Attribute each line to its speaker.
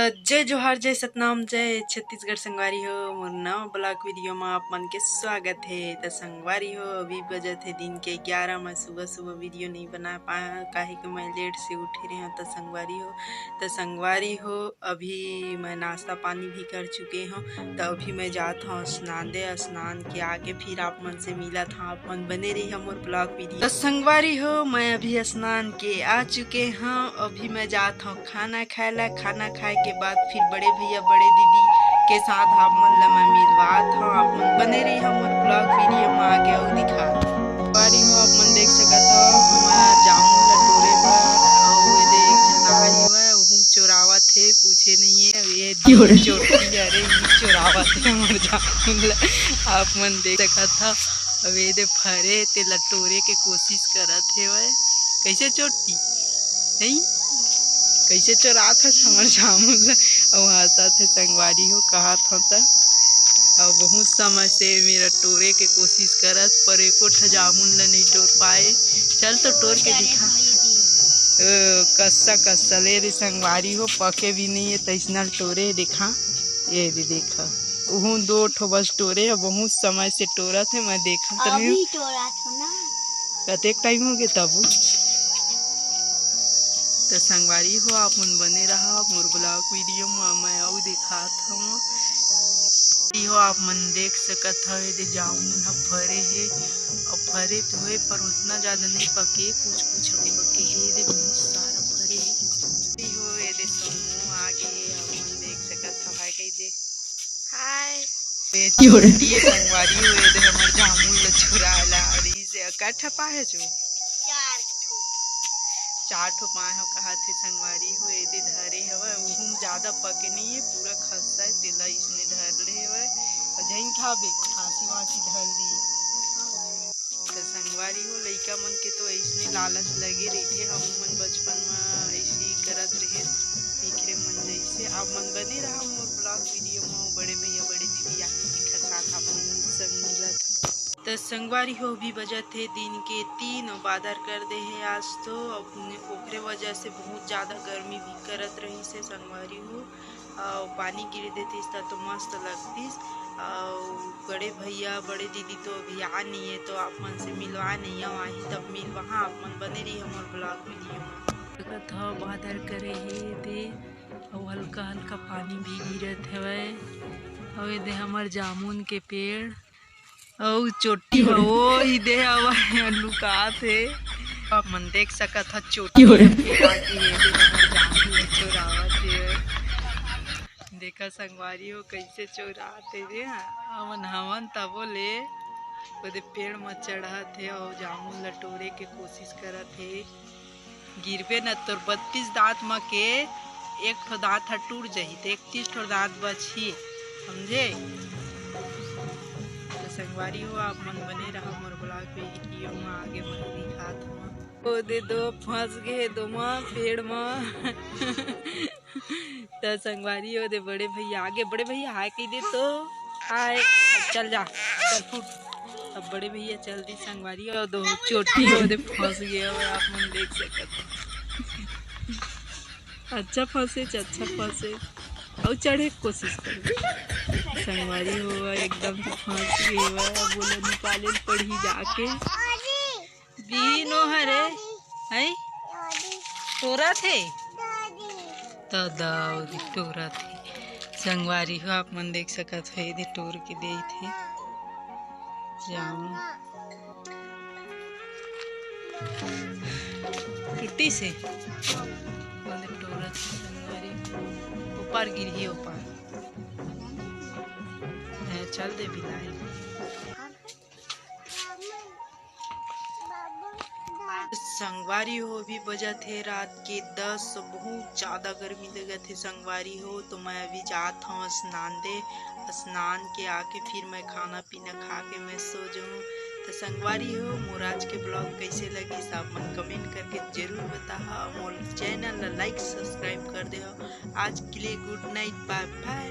Speaker 1: जय जोहार, जय सतनाम, जय छत्तीसगढ़। संगवारी हो मोर नवा ब्लॉग वीडियो में आप मन के स्वागत है। तो संगवारी हो अभी बजत है दिन के 11। मैं सुबह सुबह वीडियो नहीं बना पाया काहे कि मैं लेट से उठे रहे हूँ। तो संगवारी हो अभी मैं नाश्ता पानी भी कर चुके हूँ। तो अभी मैं जाता हूँ स्नान दे। स्नान के आके फिर आप मन से मिला था। आप मन बने रही मोर ब्लॉग वीडियो। तो संगवारी हो मैं अभी स्नान के आ चुके हूँ। अभी मैं जाता हूँ खाना खाए ला। खाना खाए के बाद फिर बड़े भैया बड़े दीदी के साथ आप मन ला मैं मिलवात हूँ। आप मन बने रही मोर ब्लॉग वीडियो में आगे और दिखा बारी हो। आप मन देख सकत हो हमारा जामुन ला टोरे पर और ये देख जनाई हुआ वो चोरावत है। पूछे नहीं है ये चोटी अरे ये चोरावत है मोर जामुन ला। आप मन देख सकत हो अब ये दे फरे ते ला टोरे के कोशिश करत है। वह कैसे चोटी नहीं कैसे चोरात है हमर जामुन ला और हंसत है। संगवारी हो कहा था और बहुत समय से मेरा टोरे के कोशिश करत पर एको जामुन ला नहीं टोर पाए। चल तो टोर के दिखा कस्सा कस्सा ले रे संगवारी हो पके भी नहीं है तैसना टोरे दिखा। ये भी देखा वो दो ठो बस टोरे है। बहुत समय से टोरत है मैं देखा कतेक टाइम हो गया तब। तो संगवारी हो आप मन बने रहा मोर ब्लॉग वीडियो में मैं और दिखात हूँ। हो आप मन देख सकत हो ये जामुन ह फरे है और फरे तो है पर उतना ज्यादा नहीं पके कुछ कुछ अभी पके है। ये बहुत सारा फरे है हो ये समूह आगे आप मन देख सकत हो। हाय कह दे हाय ये संगवारी हो ये हमर जामुन ला छुराला और इसे इकट्ठा पाए जो चार ठो पाए हो कहा थे। संगवारी हो ये धरे हवा वो ज्यादा पके नहीं है पूरा खस्ता है तेला इसने धर ले हवा और जहीं खाबे खांसी वासी धर दी। तो संगवारी हो लइका मन के तो ऐसने लालच लगे रही। हम मन बचपन में ऐसे ही करत रहे दिखरे मन जैसे। आप मन बने रहा मोर ब्लॉग वीडियो में बड़े भैया बड़े दीदी आके साथ आप मन संग मिला था। तो संगवारी हो भी बजत है दिन के 3 बादर कर दे है आज तो अपने ओखरे वजह से बहुत ज़्यादा गर्मी भी करत रही से संगवारी हो। पानी गिर देती तो मस्त लगतीस। बड़े भैया बड़े दीदी तो अभी आ नहीं है तो आप मन से मिलवा नहीं है वहीं तब मिल वहाँ आप मन बने रही हमारे ब्लॉग वीडियो में। था बादर करे है दे और हल्का हल्का पानी भी गिरत है और दे हमार जामुन के पेड़ और चोटी हो दे लुकात है। आप मन देख सकत है चोटी चोरावत है। देखा संगवारी हो कैसे चोराते रे हमन हमन तबो ले ओदे पेड़ में चढ़त है और जामुन लटोरे के कोशिश करत है। गिरबे न तोर 32 दांत में के एक ठो दांत टूट जाही तो 31 ठो दांत बची समझे। संगवारी हो आप मन बने रहा मोर ब्लॉग वीडियो में आगे मन दिखात हूँ। ओ दे दो फंस गए दो पेड़ में तो संगवारी हो दे बड़े भैया आगे बड़े भैया हाय कह दे तो हाय चल जा चल फुट। अब बड़े भैया चल दी संगवारी हो दो चोटी हो दे फंस गए और आप मन देख सकते अच्छा फंसे और चढ़े की कोशिश कर। संगवारी हुआ एकदम से फंस गई बोले निकाले पड़ी जाके बीनो हरे है टोरा थे तो दाऊद टोरा थे। संगवारी हो आप मन देख सकत है इधर टोर के दे थे जामुन टूटी से टोरा थे। संगवारी ऊपर गिरी ऊपर चल दे बिलाई। संगवारी हो भी बजा थे रात के 10। बहुत ज़्यादा गर्मी लगा थे संगवारी हो तो मैं अभी जाता हूँ स्नान दे। स्नान के आके फिर मैं खाना पीना खा के मैं सो जाऊँ। तो संगवारी हो मोर आज के ब्लॉग कैसे लगी सब मन कमेंट करके जरूर बता। मोर चैनल लाइक सब्सक्राइब कर दे। आज के लिए गुड नाइट बाय बाय।